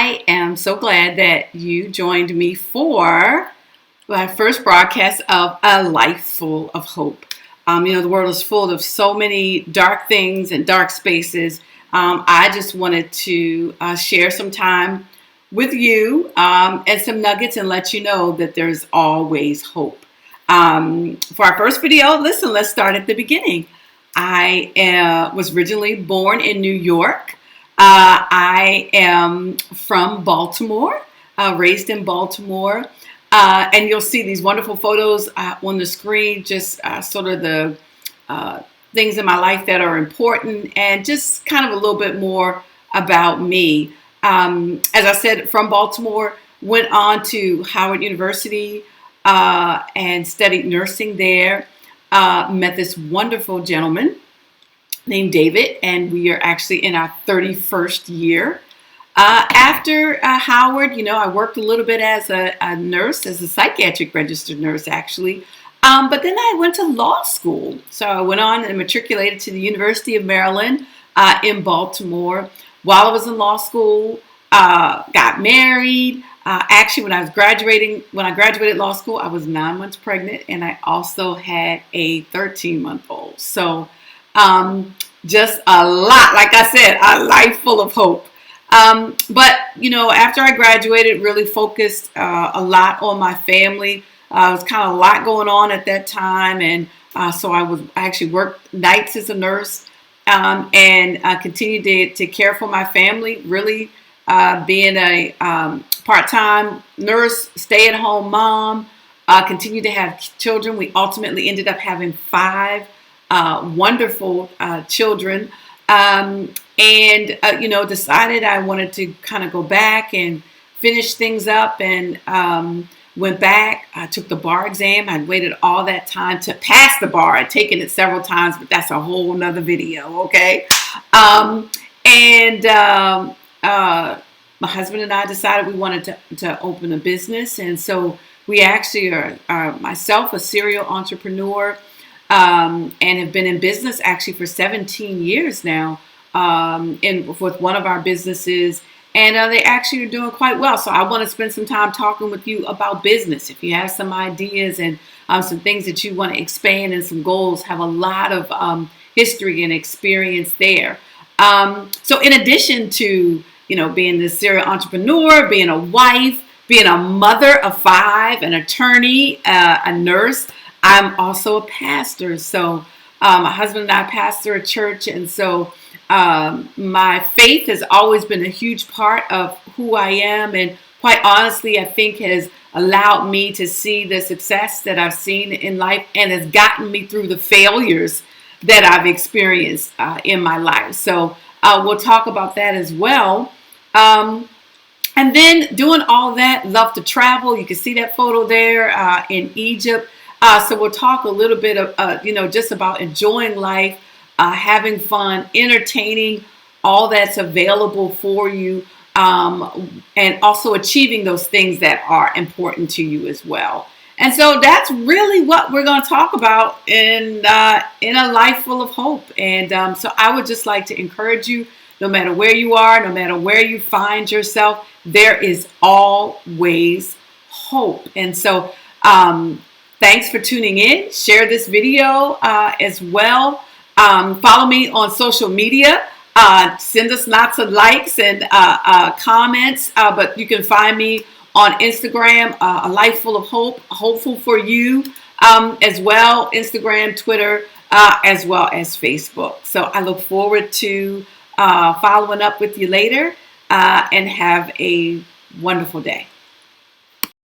I am so glad that you joined me for my first broadcast of A Life Full of Hope. The world is full of so many dark things and dark spaces. I just wanted to share some time with you and some nuggets and let you know that there's always hope. For our first video, let's start at the beginning. I was originally born in New York. I am from Baltimore, raised in Baltimore. And you'll see these wonderful photos on the screen, just sort of the things in my life that are important and just kind of a little bit more about me. As I said, from Baltimore, went on to Howard University and studied nursing there. Met this wonderful gentleman named David, and we are actually in our 31st year. After Howard, I worked a little bit as a nurse, as a psychiatric registered nurse, actually. But then I went to law school. So I went on and matriculated to the University of Maryland in Baltimore. While I was in law school, got married. Actually, when I graduated law school, I was 9 months pregnant, and I also had a 13-month-old. So just a lot, like I said, a life full of hope. But after I graduated, really focused a lot on my family. It was kind of a lot going on at that time, and so I actually worked nights as a nurse and continued to care for my family. Really being a part-time nurse, stay-at-home mom, continued to have children. We ultimately ended up having 5 wonderful children. Decided I wanted to kind of go back and finish things up, and went back. I took the bar exam. I'd waited all that time to pass the bar. I'd taken it several times, but that's a whole nother video, okay? My husband and I decided we wanted to open a business, and so we actually are myself, a serial entrepreneur, and have been in business actually for 17 years now. With one of our businesses, and they actually are doing quite well. So I want to spend some time talking with you about business. If you have some ideas and some things that you want to expand and some goals, have a lot of history and experience there. So in addition to being this serial entrepreneur, being a wife, being a mother of 5, an attorney, a nurse, I'm also a pastor. So my husband and I pastor a church, and so my faith has always been a huge part of who I am, and quite honestly, I think has allowed me to see the success that I've seen in life and has gotten me through the failures that I've experienced in my life. So we'll talk about that as well. And then doing all that, love to travel. You can see that photo there in Egypt. So we'll talk a little bit of, just about enjoying life, having fun, entertaining, all that's available for you, and also achieving those things that are important to you as well. And so that's really what we're going to talk about in A Life Full of Hope. And so I would just like to encourage you, no matter where you are, no matter where you find yourself, there is always hope. And so thanks for tuning in. Share this video as well. Follow me on social media. Send us lots of likes and comments. But you can find me on Instagram, A Life Full of Hope, hopeful for you, as well, Instagram, Twitter, as well as Facebook. So I look forward to following up with you later, and have a wonderful day.